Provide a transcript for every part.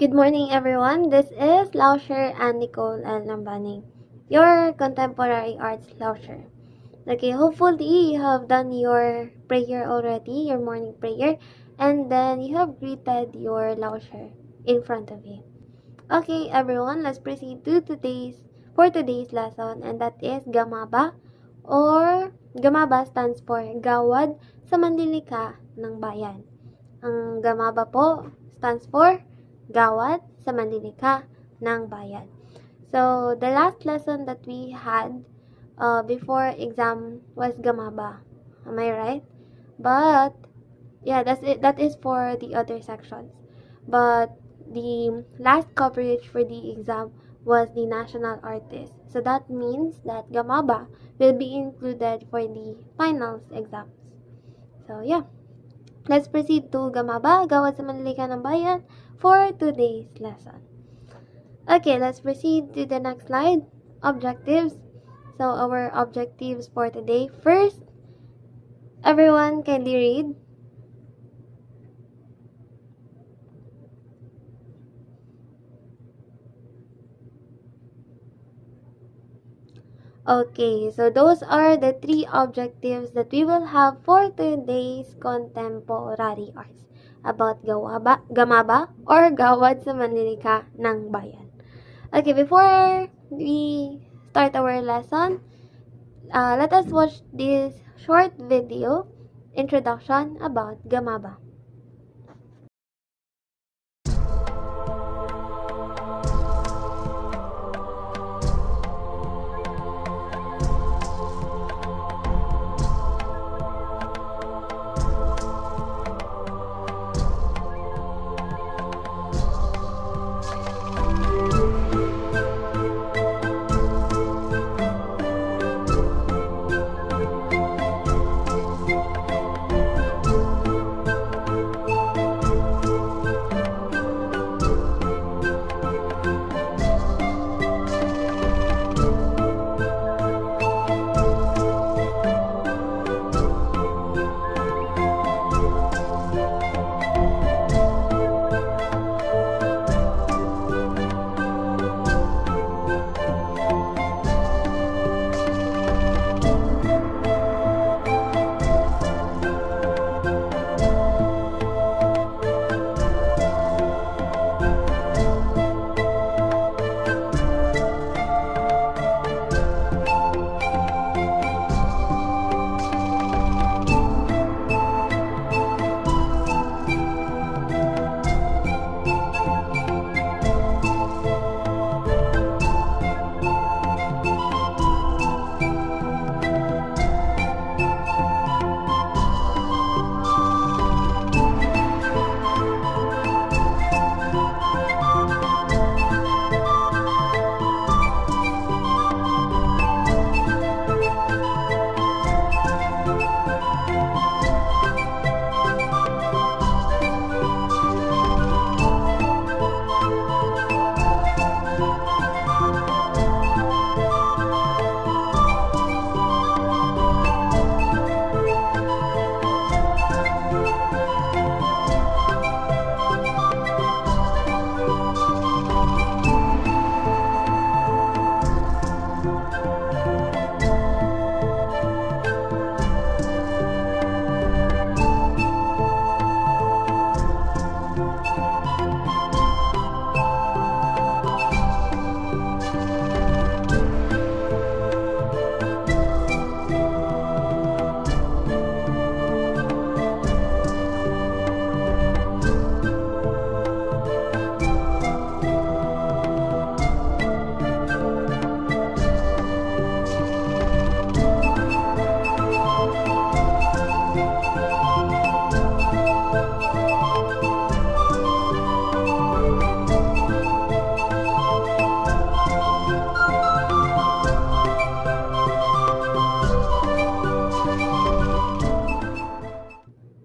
Good morning, everyone. This is Lauscher and Nicole L. Lambaning, your contemporary arts Lauscher. Okay, hopefully you have done your prayer already, your morning prayer, and then you have greeted your Lauscher in front of you. Okay, everyone, let's proceed to today's lesson, and that is Gamaba, or Gamaba stands for Gawad sa Manlilika ng Bayan. Ang Gamaba po stands for Gawad sa Manlilika ng Bayan. So, the last lesson that we had before exam was Gamaba. Am I right? But, yeah, that is for the other sections. But, the last coverage for the exam was the national artist. So, that means that Gamaba will be included for the finals exams. So, yeah. Let's proceed to Gamaba, Gawad sa Manlilika ng Bayan for today's lesson. Okay, let's proceed to the next slide. Objectives. So, our objectives for today. First, everyone kindly read. Okay, so those are the three objectives that we will have for today's contemporary arts about Gamaba or Gawad sa Manlilika ng Bayan. Okay, before we start our lesson, let us watch this short video introduction about Gamaba.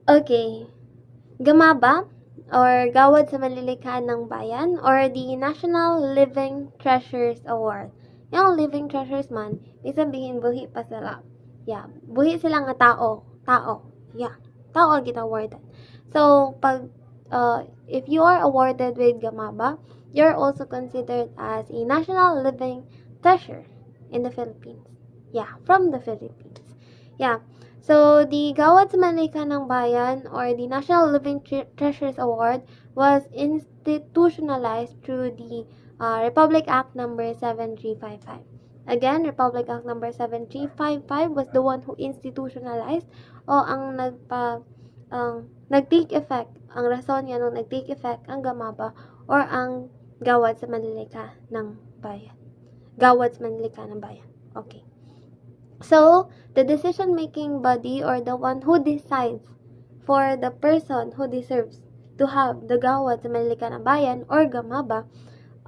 Okay, Gamaba or Gawad sa Manlilika ng Bayan or the National Living Treasures Award. Yung Living Treasures man, ibig sabihin buhi pa sila. Yeah, buhi sila nga tao. Yeah, tao ang ginawardan. So, pag if you are awarded with Gamaba, you're also considered as a national living treasure in the Philippines. Yeah, from the Philippines. Yeah. So, the Gawad sa Manlika ng Bayan or the National Living Treasures Award was institutionalized through the Republic Act number 7355. Again, Republic Act number 7355 was the one who institutionalized o ang nag-take effect, ang rason niya nung nag-take effect ang Gamaba or ang Gawad sa Manlika ng Bayan. Gawad sa Manlika ng Bayan. Okay. So, the decision-making body or the one who decides for the person who deserves to have the Gawad sa Manlika ng Bayan or Gamaba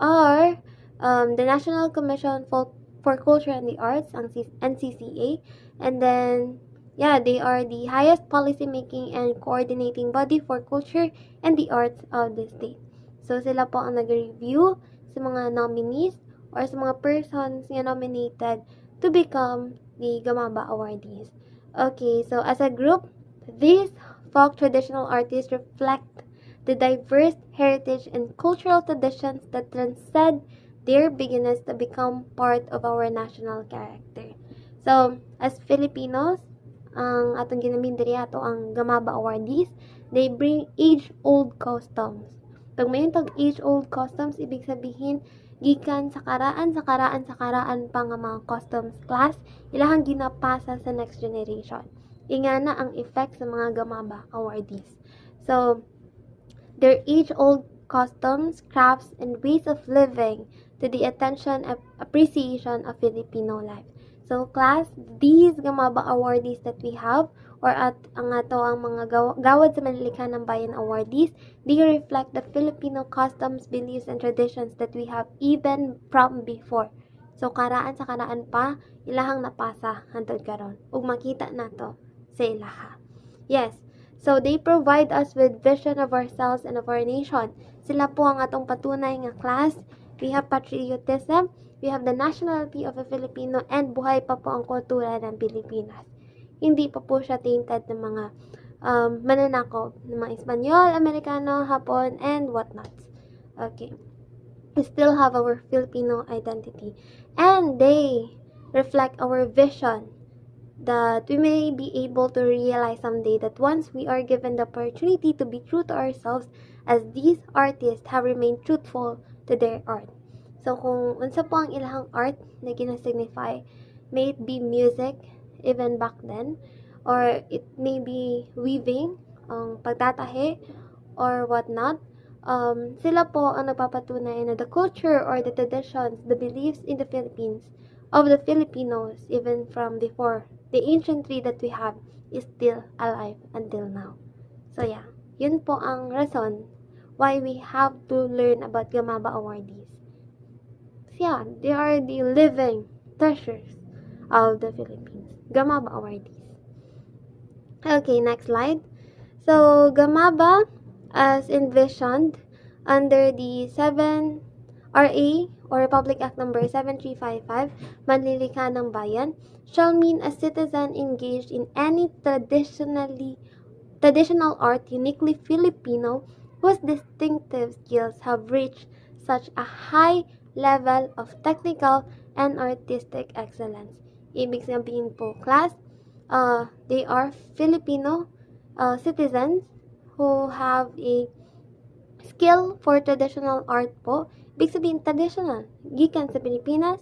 are the National Commission for Culture and the Arts, ang NCCA, and then, yeah, they are the highest policy-making and coordinating body for culture and the arts of the state. So, sila po ang nag-review sa mga nominees or sa mga persons na nominated to become the Gamaba awardees. Okay, so as a group, these folk traditional artists reflect the diverse heritage and cultural traditions that transcend their beginnings to become part of our national character. So, as Filipinos, ang atong ginamin diri ato ang Gamaba awardees, they bring age-old customs. Pag may tag age-old customs, ibig sabihin gikan sa karaan pa nga mga customs class, ilahang ginapasa sa next generation. Ingana ang effect sa mga Gamaba awardees. So, their age-old customs, crafts, and ways of living to the attention and appreciation of Filipino life. So, class, these Gamaba awardees that we have, or at ang ato ang mga Gawad sa Manlika ng Bayan awardees, they reflect the Filipino customs, beliefs, and traditions that we have even from before. So, karaan sa karaan pa, ilahang napasa hantod karon ug makita nato sa ilaha. Yes, so they provide us with vision of ourselves and of our nation. Sila po ang atong patunay nga class. We have patriotism, we have the nationality of a Filipino, and buhay pa po ang kultura ng Pilipinas. Hindi pa po siya tainted ng mga mananakop ng mga Espanyol, Amerikano, Hapon, and whatnot. Okay. We still have our Filipino identity. And they reflect our vision that we may be able to realize someday that once we are given the opportunity to be true to ourselves, as these artists have remained truthful to their art. So, kung unsa po ang ilahang art na ginasignify, may it be music, even back then, or it may be weaving, pagtatahe, or whatnot, sila po ang nagpapatunay na the culture or the traditions, the beliefs in the Philippines, of the Filipinos, even from before, the ancientry that we have, is still alive until now. So yeah, yun po ang rason why we have to learn about Gamaba awardees. So yeah, they are the living treasures of the Philippines. Gamaba awardees. Okay, next slide. So, Gamaba, as envisioned under the 7 RA or Republic Act number 7355, Manlilika ng Bayan, shall mean a citizen engaged in any traditional art uniquely Filipino whose distinctive skills have reached such a high level of technical and artistic excellence. Ibig sabihin po, class, they are Filipino citizens who have a skill for traditional art po. Ibig sabihin, traditional. Gikan sa Pilipinas,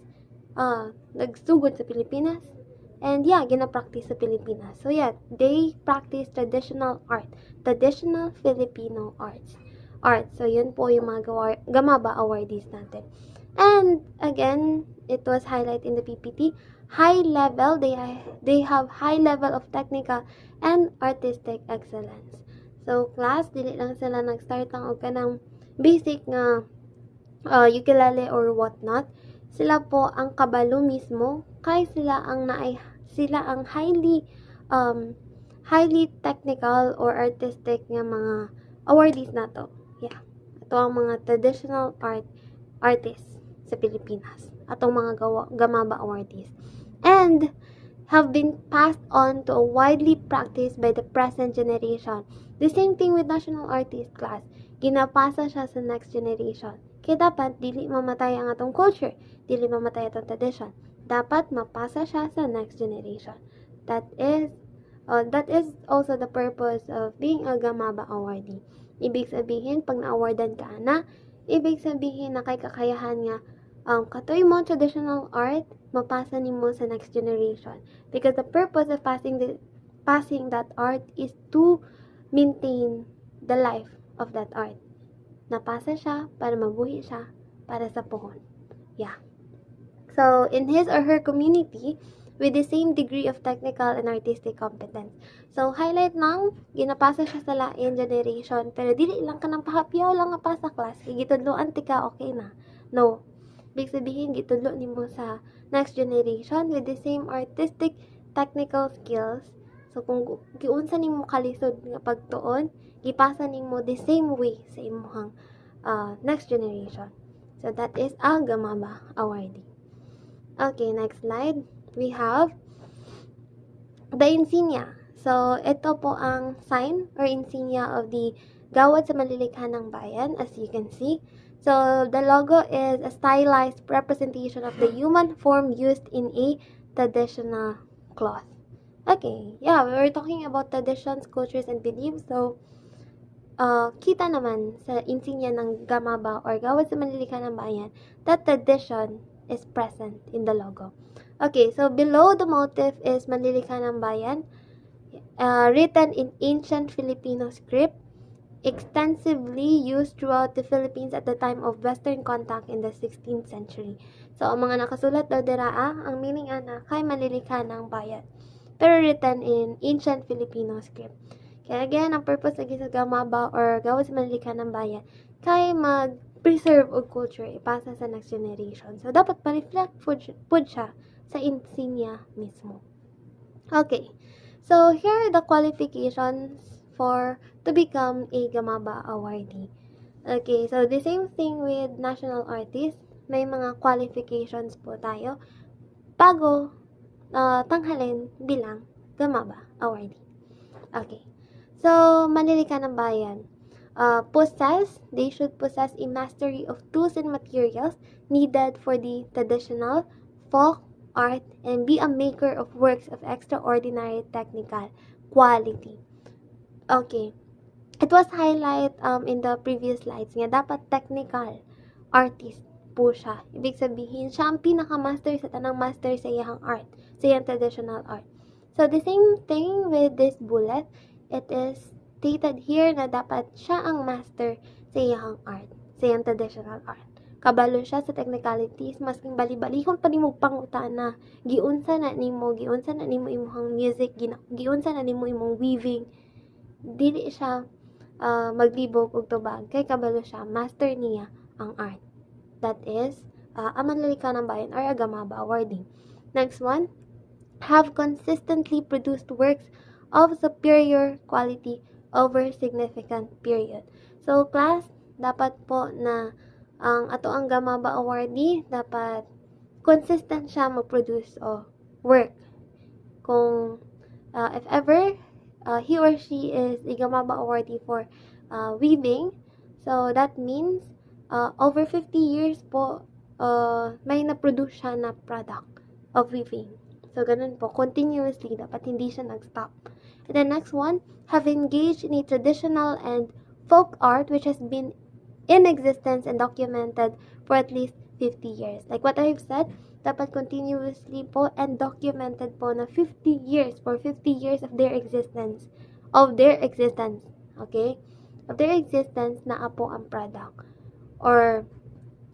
nagsugod sa Pilipinas, and yeah, gina-practice sa Pilipinas. So yeah, they practice traditional art. Traditional Filipino arts. So yun po yung mga Gamaba awardees natin. And again, it was highlighted in the PPT. High level, they have high level of technical and artistic excellence. So class, dili lang sila nag-start lang og kanang basic nga ukulele or whatnot. Sila po ang kabalo mismo kay sila ang highly technical or artistic nga mga awardees nato. Yeah. Ito ang mga traditional artists sa Pilipinas. Atong mga Gamaba awardees. And have been passed on to a widely practiced by the present generation The same thing with national artist class. Ginapasa siya sa next generation. Kaya dapat, dili mamatay ang atong culture. Dili mamatay atong tradition. Dapat mapasa siya sa next generation. That is also the purpose of being a Gamaba awardee. Ibig sabihin, pag na-awardan ka na, ibig sabihin na kay kakayahan nga katoy mo traditional art, mapasa nimo sa next generation. Because the purpose of passing that art is to maintain the life of that art. Napasa siya para mabuhi siya para sa pohon. Yeah. So, in his or her community, with the same degree of technical and artistic competence. So, highlight lang, ginapasa siya sa lain generation, pero dili lang ka ng pahapyaw lang nga pa sa class, kay gitudloan ti ka, okay na. No. Ibig sabihin, gitudlo nimo sa next generation with the same artistic, technical skills. So, kung giunsa nimo kalisod nga pagtuon, gipasa nimo the same way sa imuhang next generation. So, that is a Gamaba awardee. Okay, next slide. We have the insignia. So, ito po ang sign or insignia of the Gawad sa Malilikha ng Bayan, as you can see. So, the logo is a stylized representation of the human form used in a traditional cloth. Okay, yeah, we were talking about traditions, cultures, and beliefs. So, kita naman sa insignia ng Gamaba or Gawad sa Malilikha ng Bayan that tradition is present in the logo. Okay, so below the motif is Manlilikha ng Bayan, written in ancient Filipino script, extensively used throughout the Philippines at the time of Western contact in the 16th century. So, ang mga nakasulat daw diraa, ang meaning ana kay Manlilikha ng Bayan, pero written in ancient Filipino script. Kaya again, ang purpose lagi sa Gamaba or Gawad sa Manlilikha ng Bayan kay mag-preserve og culture, ipasa sa next generation. So, dapat pa-reflect pud siya sa insignia mismo. Okay, so here are the qualifications to become a Gamaba awardee. Okay, so the same thing with national artist, may mga qualifications po tayo bago tanghalin bilang Gamaba awardee. Okay, so Manlilikha ng Bayan. They should possess a mastery of tools and materials needed for the traditional folk art and be a maker of works of extraordinary technical quality. Okay. It was highlight in the previous slides nga dapat technical artist po siya. Ibig sabihin, siya ang pinaka-master sa tanang master sa iyang art, sa iyang traditional art. So, the same thing with this bullet, it is stated here na dapat siya ang master sa iyang art, sa iyang traditional art. Kabalo siya sa technicalities, masking bali-balihon pa nimo pangutana, giunsa na nimo imong music, giunsa na nimo imong weaving, dili siya maglibog og tubag kay kabalo siya, master niya ang art. That is a Manlilikha ng Bayan or a Gamaba awardee. Next one, have consistently produced works of superior quality over significant period. So, class, dapat po na ang ang Gamaba awardee, dapat consistent siya mag-produce o work. Kung if ever he or she is a Gamaba awardee for weaving, so that means over 50 years po may na-produce siya na product of weaving. So, ganun po. Continuously. Dapat hindi siya nag-stop. And the next one, have engaged in a traditional and folk art which has been in existence and documented for at least 50 years. Like what I've said, dapat continuously po and documented po na 50 years, for 50 years of their existence. Okay? Of their existence na po ang product. Or,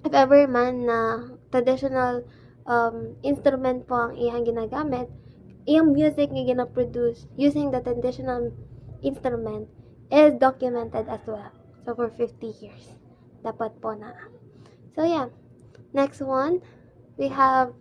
if ever man na traditional instrument po ang iyang ginagamit, iyang music nga gina-produce using the traditional instrument is documented as well. So, for 50 years. Dapat po na. So, yeah. Next one, we have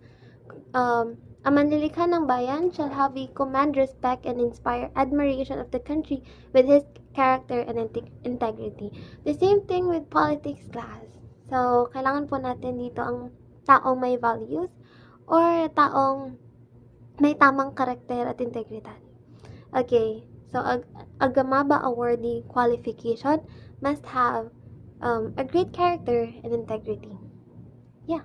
a Manlilikha ng Bayan shall have a command respect and inspire admiration of the country with his character and integrity. The same thing with politics class. So, kailangan po natin dito ang taong may values or taong may tamang karakter at integridad. Okay. So, a Gamaba awardee qualification must have a great character and integrity. Yeah.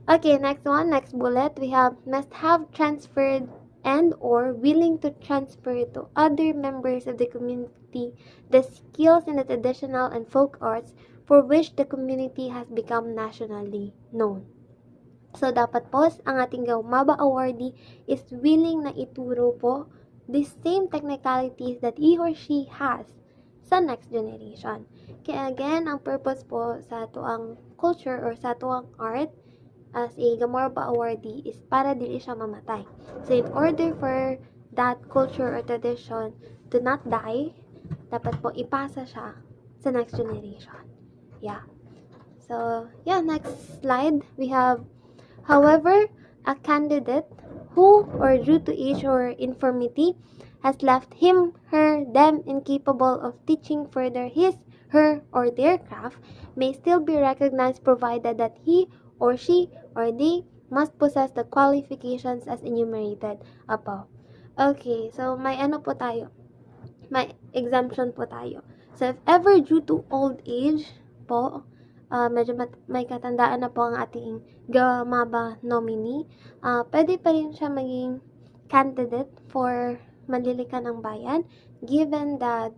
Okay, next bullet, we have must have transferred and or willing to transfer to other members of the community the skills in the traditional and folk arts for which the community has become nationally known. So, dapat po ang ating Gamaba awardee is willing na ituro po the same technicalities that he or she has sa next generation. Kaya again, ang purpose po sa tuang culture or sa tuang art as a Gamaba awardee is para dili siya mamatay. So, in order for that culture or tradition to not die, dapat po ipasa siya sa next generation. Yeah. So, yeah, next slide. We have, however, a candidate who, or due to age or infirmity, has left him, her, them incapable of teaching further his, her, or their craft, may still be recognized provided that he or she or they must possess the qualifications as enumerated above. Okay, so may ano po tayo? May exemption po tayo. So, if ever due to old age po, medyo may katandaan na po ang ating Gamaba nominee, pwede pa rin siya maging candidate for Manlilikan ng Bayan given that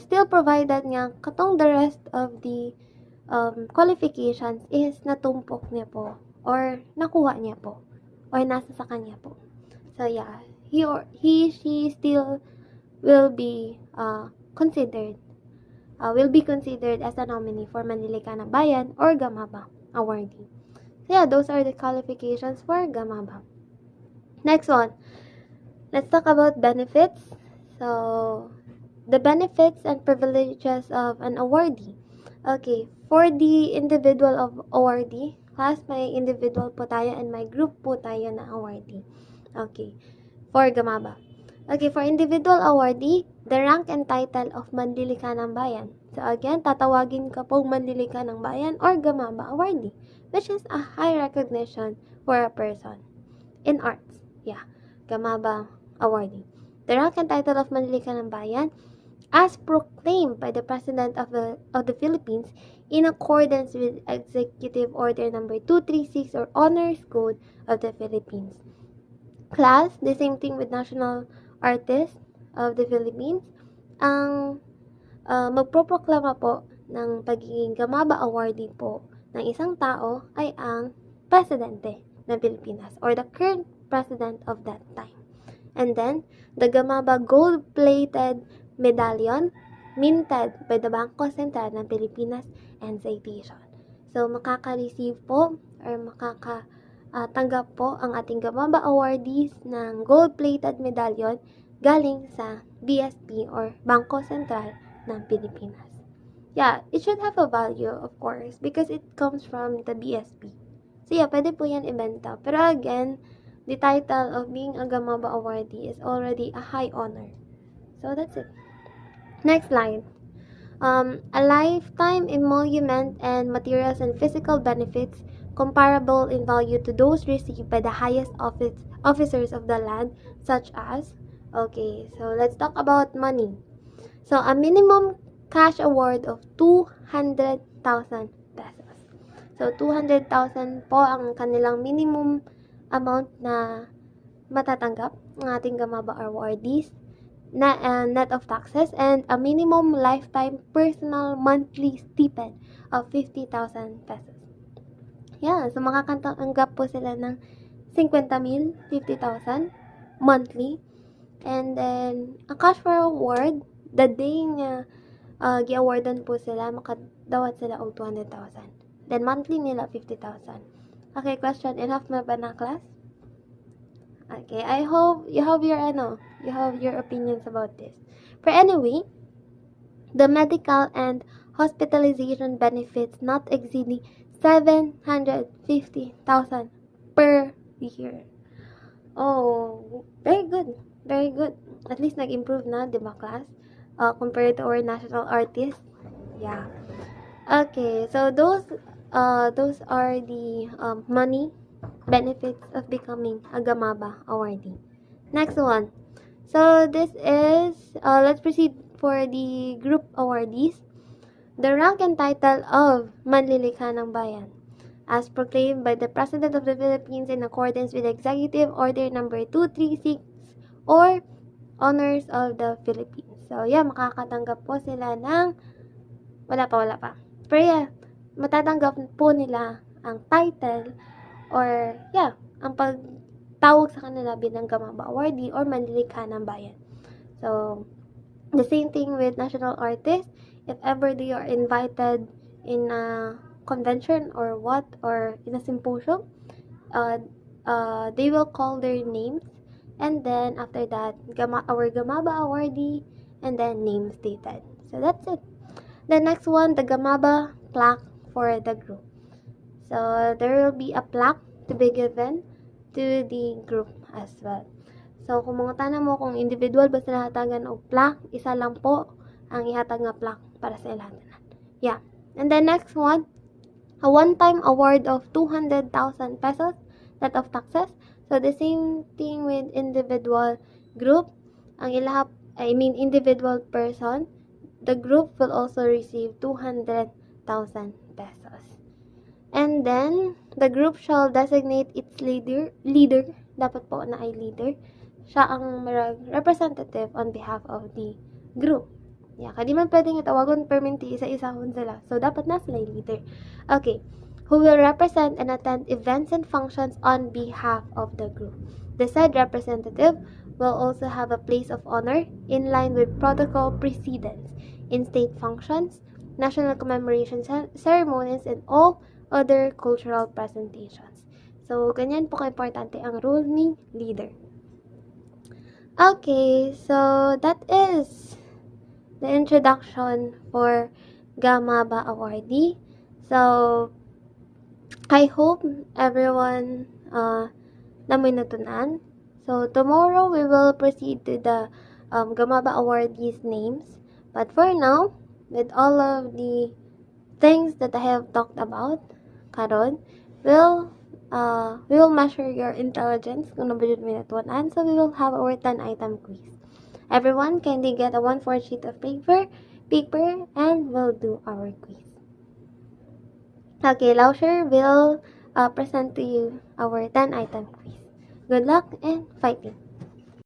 still provided nga katong the rest of the qualifications is natumpok niya po or nakuha niya po or nasa sa kanya po. So yeah, she still will be considered as a nominee for Manlilikan ng Bayan or Gamaba awardee. So yeah, those are the qualifications for Gamaba. Next one, let's talk about benefits. So, the benefits and privileges of an awardee. Okay, for the individual of awardee, class, may individual po tayo and may group po tayo na awardee. Okay, for Gamaba. Okay, for individual awardee, the rank and title of Manlilikan ng Bayan. So again, tatawagin ka pong Manlilikan ng Bayan or Gamaba awardee, which is a high recognition for a person in arts. Yeah, Gamaba awardee. The rank and title of Manlilikan ng Bayan as proclaimed by the President of the Philippines in accordance with Executive Order number 236 or Honors Code of the Philippines. Class, the same thing with National Artist of the Philippines. Ang magproproklama po ng pagiging Gamaba awardee po ng isang tao ay ang Presidente ng Pilipinas or the current President of that time. And then, the Gamaba gold-plated medallion minted by the Bangko Sentral ng Pilipinas and citation. So, makaka-receive po or tanggap po ang ating Gamaba awardees ng gold-plated medallion galing sa BSP or Bangko Sentral ng Pilipinas. Yeah, it should have a value, of course, because it comes from the BSP. So yeah, pwede po yan ibenta. Pero again, the title of being a Gamaba awardee is already a high honor. So that's it. Next slide. A lifetime emolument and materials and physical benefits comparable in value to those received by the highest officers of the land, such as, okay, so let's talk about money. So, a minimum cash award of 200,000 pesos. So, 200,000 po ang kanilang minimum amount na matatanggap ng ating Gamaba awardees na net of taxes, and a minimum lifetime personal monthly stipend of 50,000 pesos. Yeah, so makakatanggap po sila ng 50,000, 50,000 monthly. And then, a cash for award, the day nga gi-awardan po sila, makadawat sila og 200,000. Then, monthly nila 50,000. Okay, question, enough na ba na class? Okay, I hope you have your opinions about this. But anyway, the medical and hospitalization benefits not exceeding 750,000 per year. Oh, very good. Very good. At least nag-improve na, di ba, class? Compared to our national artists. Yeah. Okay, so those are the money benefits of becoming a Gamaba awardee. Next one. So this is, let's proceed for the group awardees. The rank and title of Manlilikha ng Bayan, as proclaimed by the President of the Philippines in accordance with Executive Order number 236 or Honors of the Philippines. So, yeah, makakatanggap po sila ng, wala pa. Pero yeah, matatanggap po nila ang title or, yeah, ang pagtawag sa kanila bilang Gamaba Awardee or Manlilikha ng Bayan. So, the same thing with national artists. If ever they are invited in a convention or what, or in a symposium, they will call their names, and then after that, our Gamaba awardee, and then name stated. So that's it. The next one, the Gamaba plaque for the group. So there will be a plaque to be given to the group as well. So, kung mga tanong mo kung individual ba sila hatagan o plaque, isa lang po ang ihatag nga plaque para sa ilahan. Yeah. And then next one, a one-time award of 200,000 pesos, net of taxes. So, the same thing with individual group. Ang individual person, the group will also receive 200,000 pesos. And then, the group shall designate its leader, dapat po na ay leader, siya ang representative on behalf of the group. Yeah, kadi man pwedeng itawagon perminti isa-isahon sila. So, dapat na sila leader. Okay. Who will represent and attend events and functions on behalf of the group. The said representative will also have a place of honor in line with protocol precedence in state functions, national commemoration ceremonies, and all other cultural presentations. So, ganyan po ka-importante ang role ni leader. Okay, so that is the introduction for Gamaba awardee. So, I hope everyone na may natunan. So, tomorrow we will proceed to the Gamaba awardees names. But for now, with all of the things that I have talked about, karon, we will measure your intelligence kung nabudod mo natuan. So, we will have our 10-item quiz. Everyone, kindly get a 1/4 sheet of paper, and we'll do our quiz. Okay, Lauscher will present to you our 10-item quiz. Good luck and fighting!